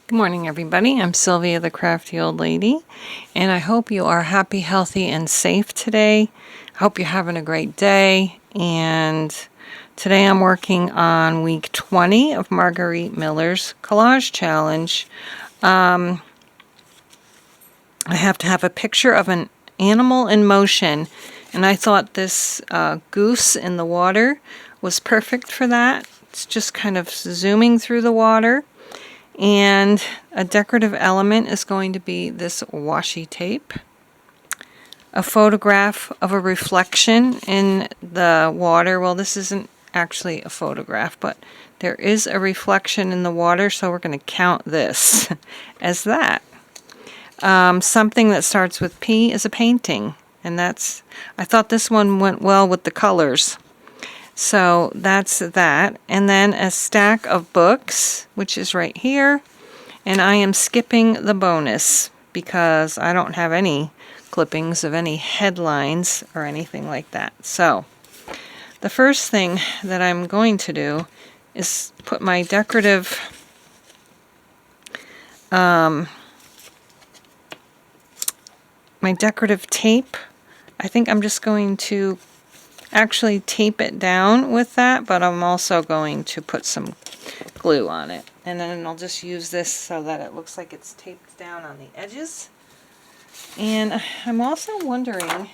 Good morning, everybody. I'm Sylvia, the Crafty Old Lady, and I hope you are happy, healthy, and safe today. I hope you're having a great day, and today I'm working on week 20 of Margarete Miller's Collage Challenge. I have to have a picture of an animal in motion, and I thought this goose in the water was perfect for that. It's just kind of zooming through the water. And a decorative element is going to be this washi tape. A photograph of a reflection in the water. Well, this isn't actually a photograph, but there is a reflection in the water, so we're going to count this as that. Something that starts with P is a painting, and I thought this one went well with the colors. So that's that. And then a stack of books, which is right here. And I am skipping the bonus because I don't have any clippings of any headlines or anything like that. So the first thing that I'm going to do is put my decorative tape. I think I'm just going to actually tape it down with that, but I'm also going to put some glue on it. And then I'll just use this so that it looks like it's taped down on the edges. And I'm also wondering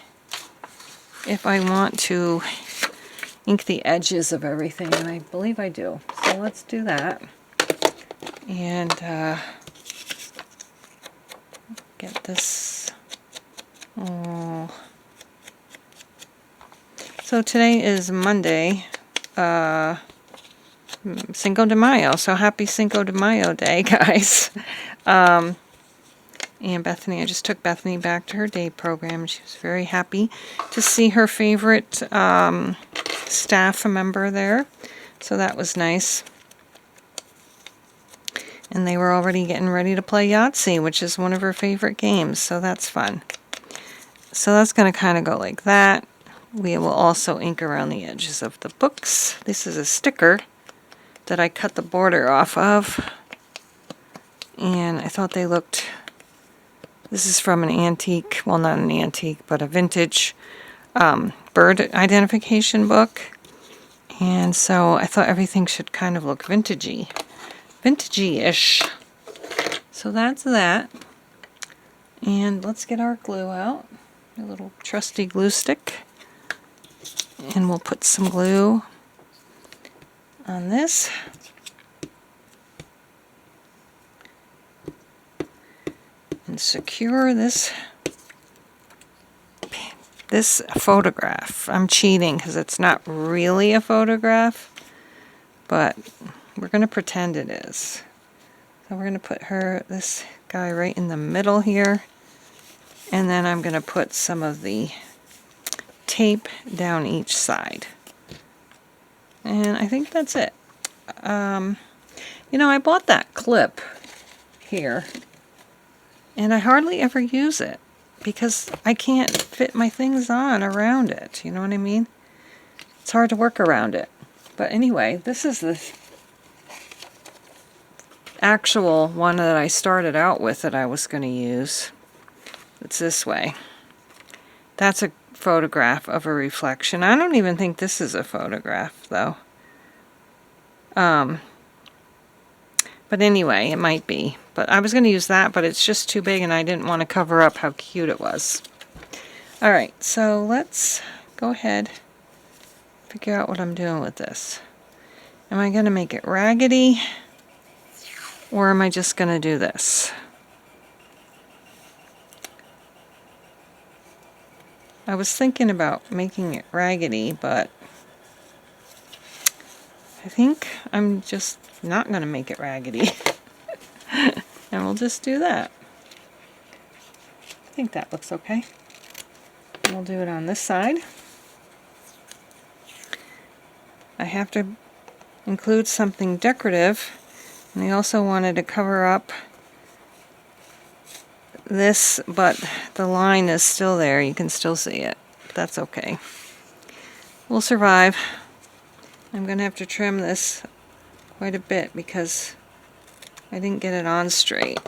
if I want to ink the edges of everything, and I believe I do. So let's do that. And get this. Oh. So today is Monday, Cinco de Mayo, so happy Cinco de Mayo day, guys. And Bethany, I just took Bethany back to her day program. She was very happy to see her favorite staff member there, so that was nice. And they were already getting ready to play Yahtzee, which is one of her favorite games, so that's fun. So that's going to kind of go like that. We will also ink around the edges of the books. This is a sticker that I cut the border off of. And I thought they looked... This is from an antique, well, not an antique, but a vintage bird identification book. And so I thought everything should kind of look vintagey. Vintagey-ish. So that's that. And let's get our glue out. A little trusty glue stick. And we'll put some glue on this. And secure this photograph. I'm cheating because it's not really a photograph, but we're going to pretend it is. So we're going to put this guy right in the middle here. And then I'm going to put some of the tape down each side. And I think that's it. You know, I bought that clip here, and I hardly ever use it because I can't fit my things on around it. You know what I mean? It's hard to work around it. But anyway, this is the actual one that I started out with that I was going to use. It's this way. That's a photograph of a reflection. I don't even think this is a photograph, though. But anyway, it might be. But I was going to use that, but it's just too big, and I didn't want to cover up how cute it was. Alright, so let's go ahead and figure out what I'm doing with this. Am I going to make it raggedy, or am I just going to do this? I was thinking about making it raggedy, but I think I'm just not going to make it raggedy. And we'll just do that. I think that looks okay. And we'll do it on this side. I have to include something decorative, and I also wanted to cover up this, but the line is still there. You can still see it. That's okay. We'll survive. I'm going to have to trim this quite a bit because I didn't get it on straight.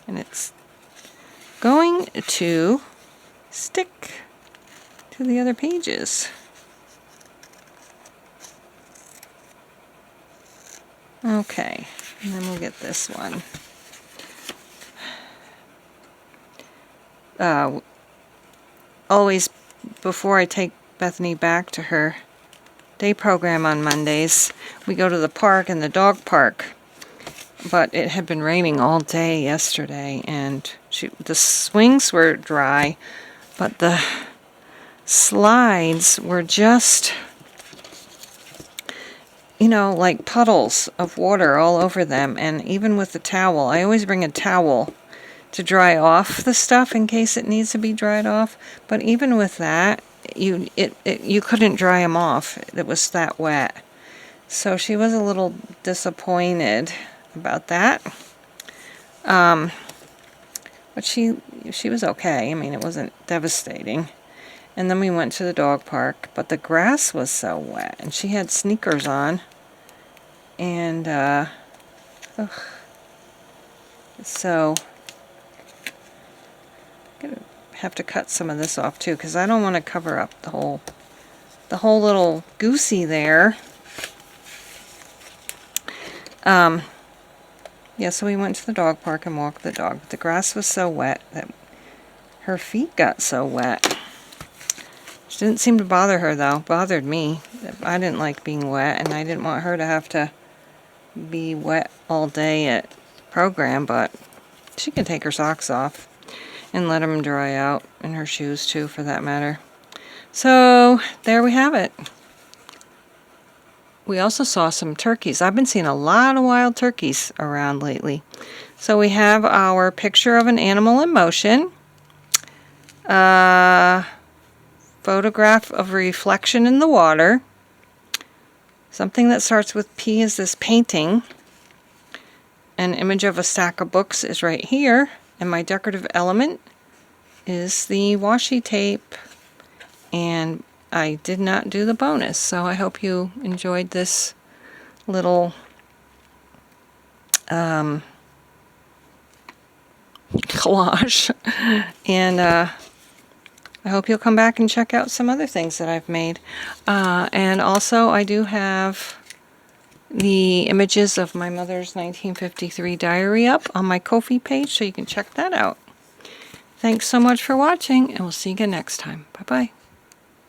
And it's going to stick to the other pages. Okay, and then we'll get this one. Always, before I take Bethany back to her day program on Mondays, we go to the park, in the dog park. But it had been raining all day yesterday, and the swings were dry, but the slides were just, you know, like puddles of water all over them. And even with the towel, I always bring a towel to dry off the stuff in case it needs to be dried off. But even with that, you couldn't dry them off. It was that wet. So she was a little disappointed about that. But she was okay. I mean, it wasn't devastating. And then we went to the dog park, but the grass was so wet, and she had sneakers on. And so I'm gonna have to cut some of this off too, because I don't want to cover up the whole little goosey there. Yeah, so we went to the dog park and walked the dog. The grass was so wet that her feet got so wet. It didn't seem to bother her, though. It bothered me. I didn't like being wet, and I didn't want her to have to be wet all day at program, but she can take her socks off and let them dry out, and her shoes too, for that matter. So there we have it. We also saw some turkeys. I've been seeing a lot of wild turkeys around lately. So we have our picture of an animal in motion, photograph of a reflection in the water. Something that starts with P is this painting. An image of a stack of books is right here. And my decorative element is the washi tape. And I did not do the bonus, so I hope you enjoyed this little collage. And I hope you'll come back and check out some other things that I've made. And also, I do have the images of my mother's 1953 diary up on my Ko-fi page, so you can check that out. Thanks so much for watching, and we'll see you again next time. Bye-bye.